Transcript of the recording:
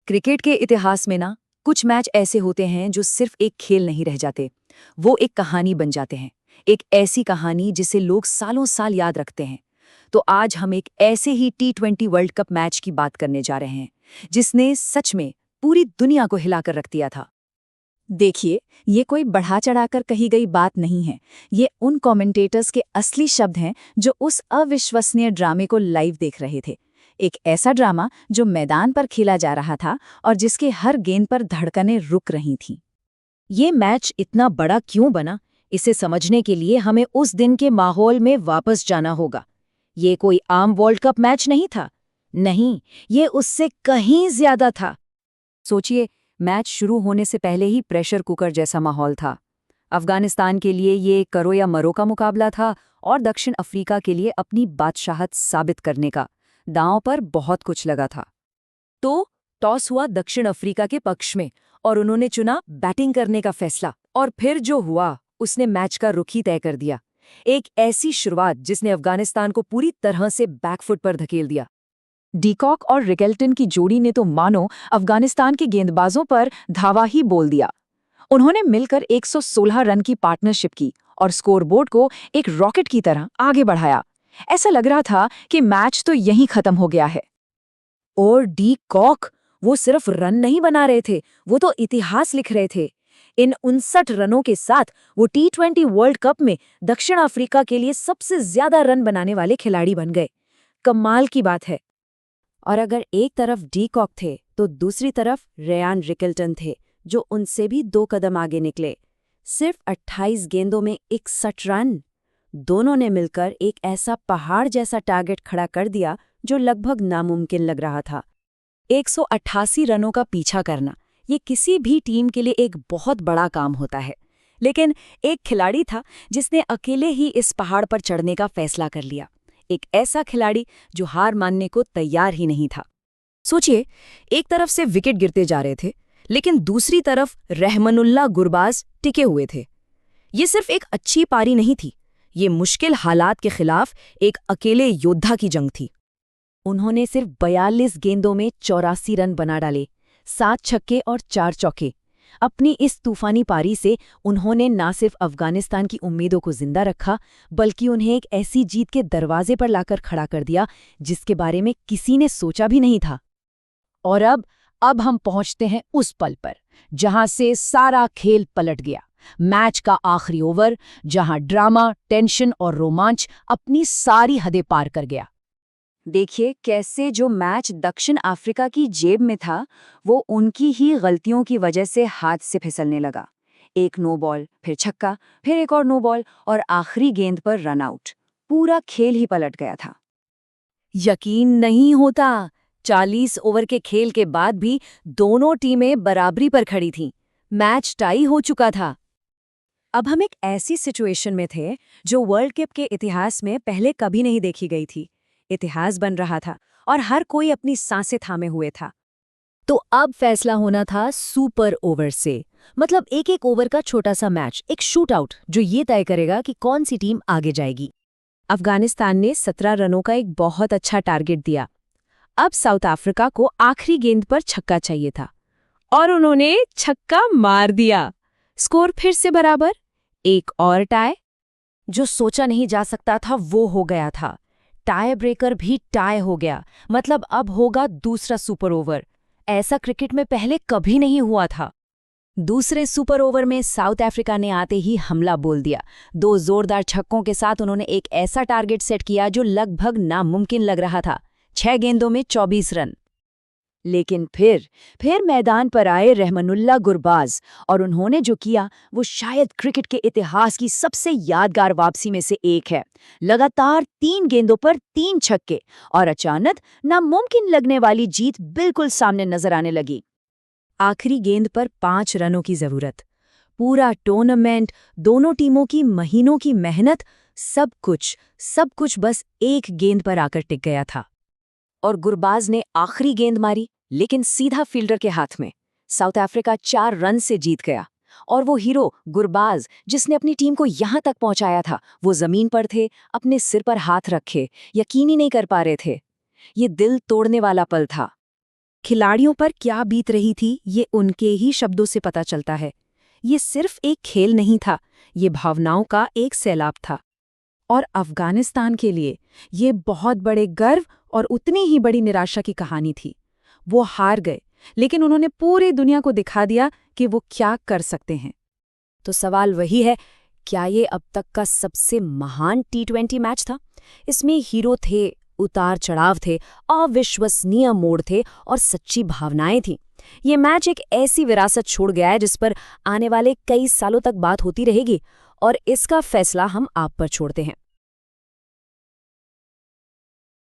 Cricket के इतिहास में ना कुछ मैच ऐसे होते हैं जो सिर्फ एक खेल नहीं रह जाते, वो एक कहानी बन जाते हैं। एक ऐसी कहानी जिसे लोग सालों साल याद रखते हैं। तो आज हम एक ऐसे ही T20 वर्ल्ड कप मैच की बात करने जा रहे हैं जिसने सच में पूरी दुनिया को हिलाकर रख दिया था। देखिए, ये कोई बढ़ा चढ़ाकर कही गई बात नहीं है। ये उन कमेंटेटर्स के असली शब्द हैं जो उस अविश्वसनीय ड्रामे को लाइव देख रहे थे। एक ऐसा ड्रामा जो मैदान पर खेला जा रहा था और जिसके हर गेंद पर धड़कनें रुक रही थीं। ये मैच इतना बड़ा क्यों बना, इसे समझने के लिए हमें उस दिन के माहौल में वापस जाना होगा। ये कोई आम वर्ल्ड कप मैच नहीं था। नहीं, ये उससे कहीं ज्यादा था। सोचिए, मैच शुरू होने से पहले ही प्रेशर कुकर जैसा माहौल था। अफगानिस्तान के लिए ये करो या मरो का मुकाबला था और दक्षिण अफ्रीका के लिए अपनी बादशाहत साबित करने का। दांव पर बहुत कुछ लगा था। तो टॉस हुआ दक्षिण अफ्रीका के पक्ष में और उन्होंने चुना बैटिंग करने का फैसला। और फिर जो हुआ उसने मैच का रुख ही तय कर दिया। एक ऐसी शुरुआत जिसने अफगानिस्तान को पूरी तरह से बैकफुट पर धकेल दिया। डीकॉक और रिकेल्टन की जोड़ी ने तो मानो अफगानिस्तान के गेंदबाजों पर धावा ही बोल दिया। उन्होंने मिलकर 116 रन की पार्टनरशिप की और स्कोरबोर्ड को एक रॉकेट की तरह आगे बढ़ाया। ऐसा लग रहा था कि मैच तो यहीं खत्म हो गया है। और डी कॉक, वो सिर्फ रन नहीं बना रहे थे, वो तो इतिहास लिख रहे थे। इन 59 रनों के साथ वो T20 वर्ल्ड कप में दक्षिण अफ्रीका के लिए सबसे ज्यादा रन बनाने वाले खिलाड़ी बन गए। कमाल की बात है। और अगर एक तरफ डी कॉक थे तो दूसरी तरफ रेयान रिकल्टन थे, जो उनसे भी 2 कदम आगे निकले। सिर्फ 28 गेंदों में 61 रन। दोनों ने मिलकर एक ऐसा पहाड़ जैसा टारगेट खड़ा कर दिया जो लगभग नामुमकिन लग रहा था। 188 रनों का पीछा करना, ये किसी भी टीम के लिए एक बहुत बड़ा काम होता है। लेकिन एक खिलाड़ी था जिसने अकेले ही इस पहाड़ पर चढ़ने का फैसला कर लिया। एक ऐसा खिलाड़ी जो हार मानने को तैयार ही नहीं था। सोचिए, एक तरफ से विकेट गिरते जा रहे थे, लेकिन दूसरी तरफ रहमनुल्लाह गुरबाज टिके हुए थे। ये सिर्फ एक अच्छी पारी नहीं थी, ये मुश्किल हालात के खिलाफ एक अकेले योद्धा की जंग थी। उन्होंने सिर्फ 42 गेंदों में 84 रन बना डाले, 7 छक्के और 4 चौके। अपनी इस तूफानी पारी से उन्होंने न सिर्फ अफगानिस्तान की उम्मीदों को जिंदा रखा, बल्कि उन्हें एक ऐसी जीत के दरवाजे पर लाकर खड़ा कर दिया जिसके बारे में किसी ने सोचा भी नहीं था। और अब हम पहुंचते हैं उस पल पर जहां से सारा खेल पलट गया। मैच का आखिरी ओवर, जहां ड्रामा, टेंशन और रोमांच अपनी सारी हदें पार कर गया। देखिए कैसे जो मैच दक्षिण अफ्रीका की जेब में था, वो उनकी ही गलतियों की वजह से हाथ से फिसलने लगा। एक नो बॉल, फिर छक्का, फिर एक और नो बॉल और आखिरी गेंद पर रन आउट। पूरा खेल ही पलट गया था। यकीन नहीं होता, 40 ओवर के खेल के बाद भी दोनों टीमें बराबरी पर खड़ी थीं। मैच टाई हो चुका था। अब हम एक ऐसी सिचुएशन में थे जो वर्ल्ड कप के इतिहास में पहले कभी नहीं देखी गई थी। इतिहास बन रहा था और हर कोई अपनी सांसें थामे हुए था। तो अब फैसला होना था सुपर ओवर से, मतलब एक एक ओवर का छोटा सा मैच, एक शूट आउट जो ये तय करेगा कि कौन सी टीम आगे जाएगी। अफगानिस्तान ने 17 रनों का एक बहुत अच्छा टारगेट दिया। अब साउथ अफ्रीका को आखिरी गेंद पर छक्का चाहिए था और उन्होंने छक्का मार दिया। स्कोर फिर से बराबर, एक और टाई। जो सोचा नहीं जा सकता था वो हो गया था। टाई ब्रेकर भी टाई हो गया, मतलब अब होगा दूसरा सुपर ओवर। ऐसा क्रिकेट में पहले कभी नहीं हुआ था। दूसरे सुपर ओवर में साउथ अफ्रीका ने आते ही हमला बोल दिया। 2 जोरदार छक्कों के साथ उन्होंने एक ऐसा टारगेट सेट किया जो लगभग नामुमकिन लग रहा था। 6 गेंदों में 24 रन। लेकिन फिर मैदान पर आए रहमनुल्लाह गुरबाज और उन्होंने जो किया वो शायद क्रिकेट के इतिहास की सबसे यादगार वापसी में से एक है। लगातार 3 गेंदों पर 3 छक्के और अचानक नामुमकिन लगने वाली जीत बिल्कुल सामने नजर आने लगी। आखिरी गेंद पर 5 रनों की जरूरत। पूरा टूर्नामेंट, दोनों टीमों की महीनों की मेहनत, सब कुछ बस एक गेंद पर आकर टिक गया था। और गुरबाज ने आखिरी गेंद मारी, लेकिन सीधा फील्डर के हाथ में। साउथ अफ्रीका 4 रन से जीत गया। और वो हीरो गुरबाज जिसने अपनी टीम को यहां तक पहुंचाया था, वो जमीन पर थे, अपने सिर पर हाथ रखे, यकीन ही नहीं कर पा रहे थे। ये दिल तोड़ने वाला पल था। खिलाड़ियों पर क्या बीत रही थी ये उनके ही शब्दों से पता चलता है। ये सिर्फ एक खेल नहीं था, ये भावनाओं का एक सैलाब था। और अफगानिस्तान के लिए ये बहुत बड़े गर्व और उतनी ही बड़ी निराशा की कहानी थी। वो हार गए, लेकिन उन्होंने पूरी दुनिया को दिखा दिया कि वो क्या कर सकते हैं। तो सवाल वही है, क्या ये अब तक का सबसे महान T20 मैच था? इसमें हीरो थे, उतार चढ़ाव थे, अविश्वसनीय मोड़ थे और सच्ची भावनाएं थीं। ये मैच एक ऐसी विरासत छोड़ गया है जिस पर आने वाले कई सालों तक बात होती रहेगी, और इसका फैसला हम आप पर छोड़ते हैं।